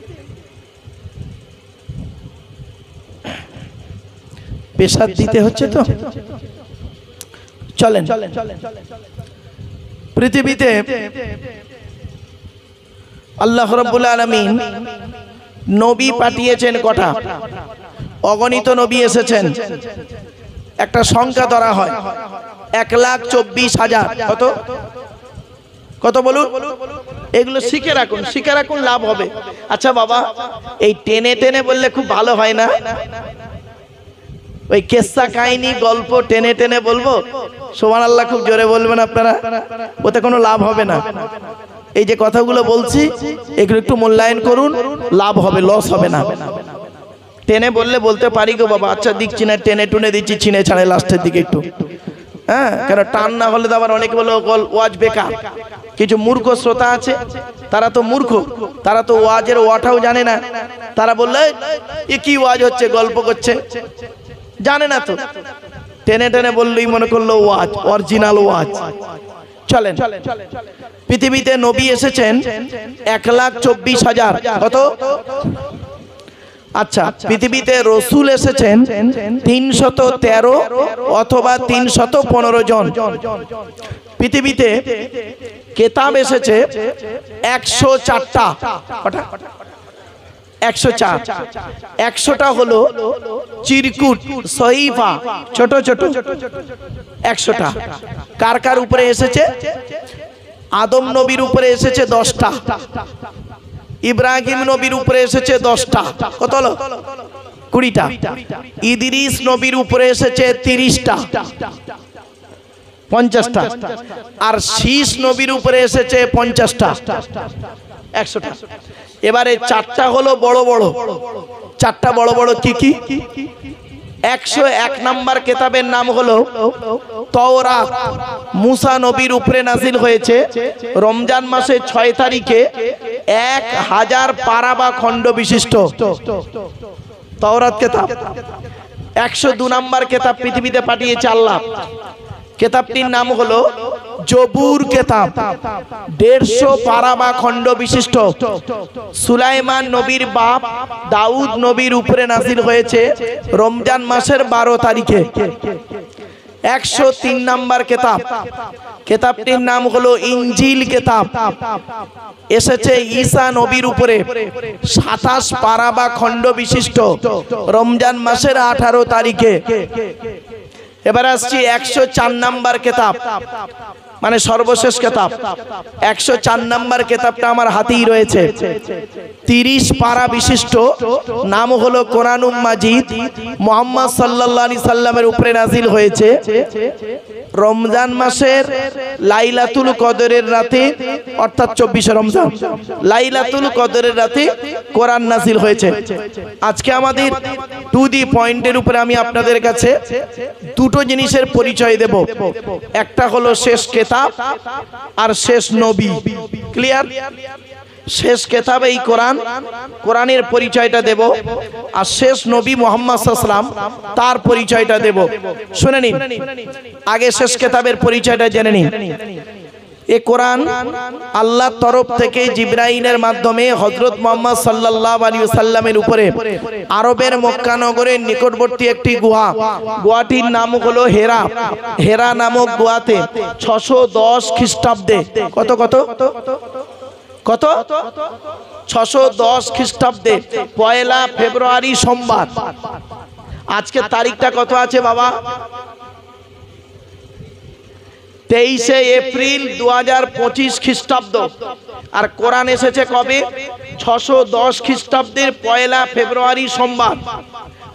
প্রেসার দিতে হচ্ছে তো, চলেন। পৃথিবীতে আল্লাহ রাব্বুল আলামিন নবী পাঠিয়েছেন কটা? অগণিত নবী এসেছেন। একটা সংখ্যা ধরা হয় 1,24,000। কত কত বলুন? এগুলো শিখে রাখুন, শিখে রাখুন, লাভ হবে। আচ্ছা বাবা, এই টেনে টেনে বললে খুব ভালো হয় না? ওই কেসা কাহিনী গল্প টেনে টেনে বলবো? সুবহানাল্লাহ খুব জোরে বলবেন আপনারা, ওতে কোনো লাভ হবে না। এই যে কথাগুলো বলছি এগুলো একটু মূল্যায়ন করুন, লাভ হবে, লস হবে না। টেনে বললে বলতে পারি গো বাবা, আচ্ছা দিচ্ছি না, টেনে টুনে দিচ্ছি, ছিনে ছাড়ে লাস্টের দিকে একটু, হ্যাঁ, কেন টান না হলে তো আবার অনেকে বলে ওয়াজ বেকার। কিছু মূর্খ শ্রোতা আছে, তারা তো মূর্খ, তারা তো ওয়াজের ওয়াটাও জানে না। তারা বললে এ কি ওয়াজ হচ্ছে, গল্প করছে, জানে না তো, টেনে টেনে বললেই মনে করলো ওয়াজ, অরিজিনাল ওয়াজ। চলেন, পৃথিবীতে নবী এসেছেন 1,24,000, কত? আচ্ছা, পৃথিবীতে রসুল এসেছেন 313 অথবা 315 জন। পৃথিবীতে কেতাব এসেছে 104টা। 104, 100টা হলো চিরকুট, সহিফা, ছোট ছোট 100টা। কার কার উপরে এসেছে? আদম নবীর উপরে এসেছে 10টা, ইব্রাহিম নবীর উপরে এসেছে 10টা, কত হলো? 20টা। ইদ্রিস নবীর উপরে এসেছে 30টা, 50টা। আর শীষ নবীর উপরে এসেছে 50টা, 100টা। এবারে 4টা হলো বড় বড়, 4টা বড় বড় কি কি? 101 নাম্বার কেতাবের নাম হলো তাওরাত। মুসা নবীর উপরে নাজিল হয়েছে রমজান মাসের 6 তারিখে 1000 পারা বা খণ্ড বিশিষ্ট তাওরাত কেতাব। 102 নাম্বার কেতাব পৃথিবীতে পাঠিয়েছে আল্লাহ। কেতাবটির নাম হলো জবুর কেতাব, 150 পারা বা খণ্ড বিশিষ্ট। সুলাইমান নবীর বাপ দাউদ নবীর উপরে নাজিল হয়েছে রমজান মাসের 12 তারিখে। 103 নাম্বার কেতাব, কেতাবটির নাম হলো ইনজিল কেতাব, এসেছে ঈসা নবীর উপরে 27 পারা বা খণ্ড বিশিষ্ট রমজান মাসের 18 তারিখে। এবার আসছি 104 নাম্বার কেতাব, মানে সর্বশেষ কেতাব। 104 নাম্বার কেতাবটা আমার হাতেই রয়েছে, 30 পারা বিশিষ্ট, নাম হলো কোরআনুম মাজিদ। মুহাম্মদ সাল্লাল্লাহু আলাইহি সাল্লামের উপরে নাজিল হয়েছে রমজান মাসের লাইলাতুল কদরের রাতে, অর্থাৎ 24 রমজান লাইলাতুল কদরের রাতে কোরআন নাজিল হয়েছে। আজকে আমাদের টু দি পয়েন্টের উপরে আমি আপনাদের কাছে দুটো জিনিসের পরিচয় দেব। একটা হলো শেষ কেতাব আর শেষ নবী। ক্লিয়ার? শেষ কেতাব এই কোরআন, কোরআনের পরিচয়টা দেব, আর শেষ নবী মুহাম্মদ সাল্লাল্লাহু আলাইহি ওয়াসাল্লাম তার পরিচয়টা দেব। শুনে নিন, আগে শেষ কেতাবের পরিচয়টা জেনে নিন। এই কোরআন আল্লাহর তরফ থেকে জিবরাইলের মাধ্যমে হযরত মুহাম্মদ সাল্লাল্লাহু আলাইহি ওয়াসাল্লামের উপরে আরবের মক্কা নগরের নিকটবর্তী একটি গুহা, গুহাটির নাম হলো হেরা। হেরা নামক গুহাতে 610 খ্রিস্টাব্দে, কত কত কত 610 খ্রিস্টাব্দে 1 ফেব্রুয়ারি সোমবার। আজকের তারিখটা কত আছে বাবা? 23 এপ্রিল 2025 খ্রিস্টাব্দ। আর কোরআন এসেছে কবে? 610 খ্রিস্টাব্দের 1 ফেব্রুয়ারি সোমবার।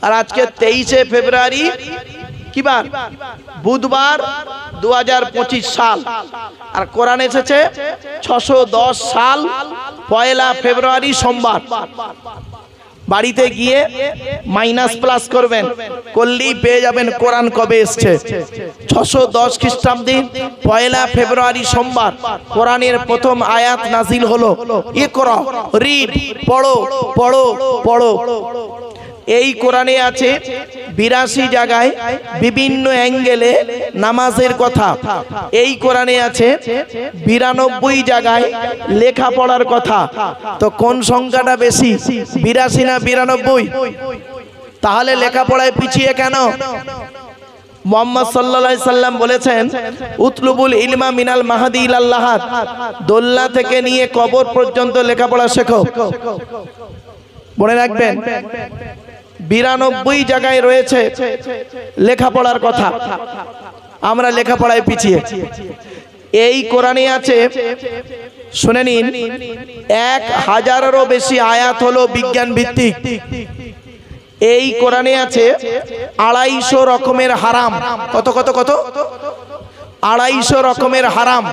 আর আজকে 23 ফেব্রুয়ারি কি বার? বুধবার, 2025 সাল। আর কোরআন এসেছে 610 সাল 1 ফেব্রুয়ারি সোমবার। বাড়িতে গিয়ে মাইনাস প্লাস করবেন, করলেই পেয়ে যাবেন কোরআন কবে এসছে। 610 খ্রিস্টাব্দে 1 ফেব্রুয়ারি সোমবার কোরআনের প্রথম আয়াত নাজিল হলো, ইকরা, রিড, পড়ো পড়ো পড়ো। এই কোরআনে আছে 82 জায়গায় বিভিন্ন অ্যাঙ্গেলে নামাজের কথা। এই কোরআনে আছে 92 জায়গায় লেখাপড়ার কথা। তো কোন সংখ্যাটা বেশি, 82 না 92? তাহলে লেখাপড়ায় পিছিয়ে কেন? মুহাম্মদ সাল্লাল্লাহু আলাইহি সাল্লাম বলেছেন, উতলুবুল ইলমা মিনাল মাহদি ইলাল লাহাদ, দোলনা থেকে নিয়ে কবর পর্যন্ত লেখাপড়া শেখো। মনে রাখবেন, 92 জায়গায় রয়েছে লেখাপড়ার কথা, আমরা লেখাপড়ায় পিছিয়ে। এই কোরআনে আছে, শুনে নিন, 1000-এরও বেশি আয়াত হলো বিজ্ঞান ভিত্তিক। এই কোরআনে আছে 250 রকমের হারাম। কত কত কত? 250 রকমের হারাম।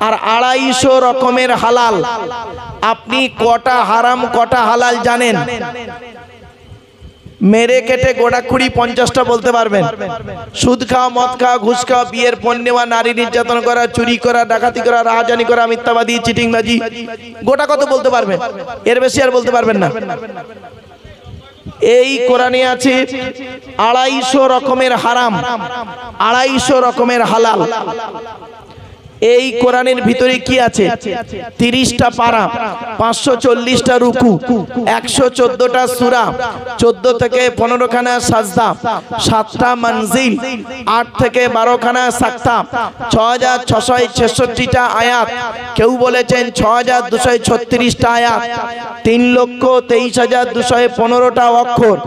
আর 250 রকমের হালাল। আপনি কটা হারাম কটা হালাল জানেন? মেরে কেটে গোড়াকুড়ি 50টা বলতে পারবেন। সুদ খাওয়া, মদ খাওয়া, ঘুষ খাওয়া, বিয়ের পণ নেওয়া, নারী নির্যাতন করা, চুরি করা, ডাকাতি করা, রাহাজানি করা, মিথ্যাবাদী, চিটিংবাজি, গোটা কত বলতে পারবেন? এর বেশি আর বলতে পারবেন না। এই কোরআনে আছে 250 রকমের হারাম, 250 রকমের হালাল। এই কোরআনের ভিতরে কি আছে? 30টা পারা, 540টা রুকু, 114টা সূরা, 14 থেকে 15 খানা সাজদা, 7টা মঞ্জিল, 8 থেকে 12 খানা সাক্তা, 6666টা আয়াত, কেউ বলেছেন 6236টা আয়াত, 3,23,215টা অক্ষর।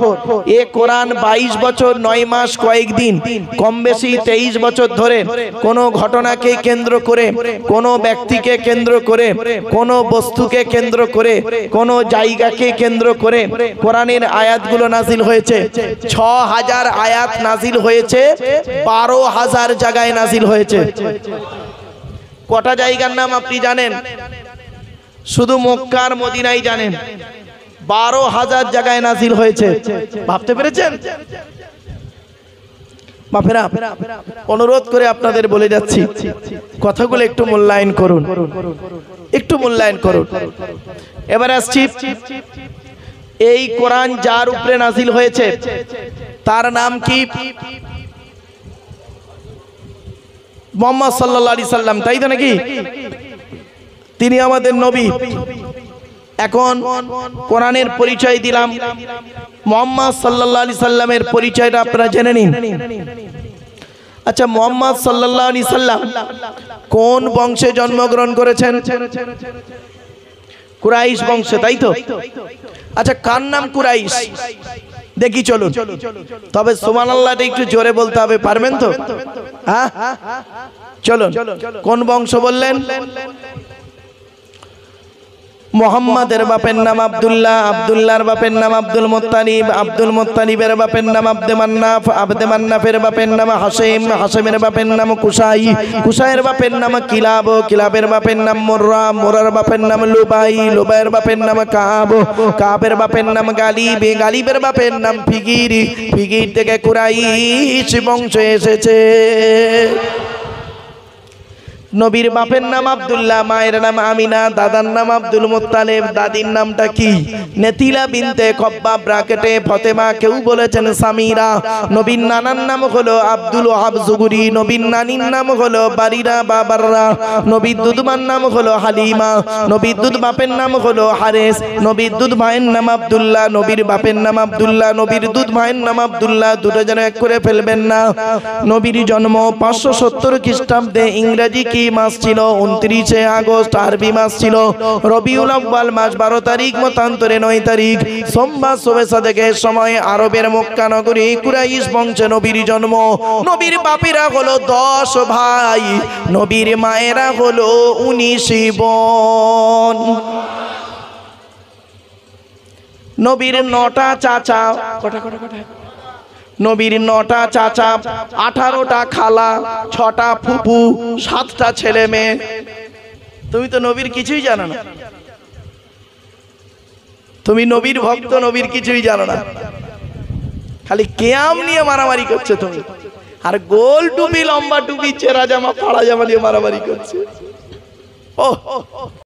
এ কোরআন 22 বছর 9 মাস কয়েকদিন, কম বেশি 23 বছর ধরে কোন ঘটনাকে কেন্দ্র করে, কোন ব্যক্তিকে কেন্দ্র করে, কোন বস্তুকে কেন্দ্র করে, কোন জায়গাকে কেন্দ্র করে কোরআনের আয়াতগুলো নাজিল হয়েছে। 6000 আয়াত নাজিল হয়েছে, 12,000 জায়গায় নাজিল হয়েছে। কটা জায়গার নাম আপনি জানেন? শুধু মক্কা আর মদিনাই জানেন। 12,000 জায়গায় নাজিল হয়েছে। ভাবতে পেরেছেন? বাপেরা, অনুরোধ করে আপনাদের বলে যাচ্ছি, কথাগুলো একটু মূল্যায়ন করুন, একটু মূল্যায়ন করুন। এবার আসছি, এই কোরআন যার উপরে নাজিল হয়েছে তার নাম কি? মুহাম্মদ সাল্লাল্লাহু আলাইহি সাল্লাম, তাই তো নাকি? তিনি আমাদের নবী। এখন কোরআনের পরিচয় দিলাম, মুহাম্মদ সাল্লাল্লাহু আলাইহি সাল্লামের পরিচয়টা আপনারা জেনে নিন। আচ্ছা, মুহাম্মদ সাল্লাল্লাহু আলাইহি সাল্লাম কোন বংশে জন্মগ্রহণ করেছেন? কুরাইশ বংশে, তাই তো? আচ্ছা, কার নাম কুরাইশ? দেখি চলুন। তবে সুবহানাল্লাহটা একটু জোরে বলতে হবে, পারবেন তো? হ্যাঁ, চলুন। কোন বংশ বললেন? মুহাম্মাদের বাপের নাম আব্দুল্লাহ, আব্দুল্লাহর বাপের নাম আব্দুল মুত্তালিব, আব্দুল মুত্তালিবের বাপের নাম আব্দে মান্নাফ, আব্দে মান্নাফের বাপের নাম হাশিম, হাশিমের বাপের নাম কুসাই, কুসাইয়ের বাপের নাম কিলাব, কিলাবের বাপের নাম মুররা, মুররার বাপের নাম লুবাই, লুবাইয়ের বাপের নাম কাব, কাবের বাপের নাম গালিব, গালিবের বাপের নাম ফিগির, ফিগির থেকে কুরাইশ বংশ এসেছে। নবীর বাপের নাম আব্দুল্লাহ, মায়ের নাম আমিনা, দাদার নাম আব্দুল মুত্তালিব, দাদির নামটা কি? নেতিলা বিনতে খব্বাব ব্রাকেটে ফতেমা, কেউ বলেছেন সামিরা। নবীর নানার নাম হলো আব্দুল ওয়াহাব জুগুরি, নবীর নানির নাম হলো বারিরা বাবাররা, নবীর দুধমার নাম হলো হালিমা, নবীর দুধ বাপের নাম হলো হারেস, নবীর দুধ ভাইয়ের নাম আব্দুল্লাহ, নবীর বাপের নাম আব্দুল্লাহ, নবীর দুধ ভাইয়ের নাম আব্দুল্লাহ, দুটো যেন এক করে ফেলবেন না। নবীর জন্ম 570 খ্রিস্টাব্দে। ইংরেজি কি মাস ছিল? 29শে আগস্ট। আরবি মাস ছিল রবিউল আউয়াল মাস, 12 তারিখ, মতান্তরে 9 তারিখ, সোমবার শবে সাদেকের সময় আরবের মক্কা নগরী কুরাইশ বংশে নবীর জন্ম। নবীর বাপেরা হলো 10 ভাই, নবীর মায়েরা হলো 19 বোন। নবীর 9টা চাচা, নবীর 9টা চাচা, 18টা খালা, 6টা ফুপু, 7টা ছেলে মেয়ে। তুমি তো নবীর কিছুই জানো না, তুমি নবীর ভক্ত, নবীর কিছুই জানো না, খালি কিয়াম নিয়ে মারামারি করছে তুমি, আর গোল টুপি, লম্বা টুপি, চেরা জামা, পাড়া জামা নিয়ে মারামারি করছে। ও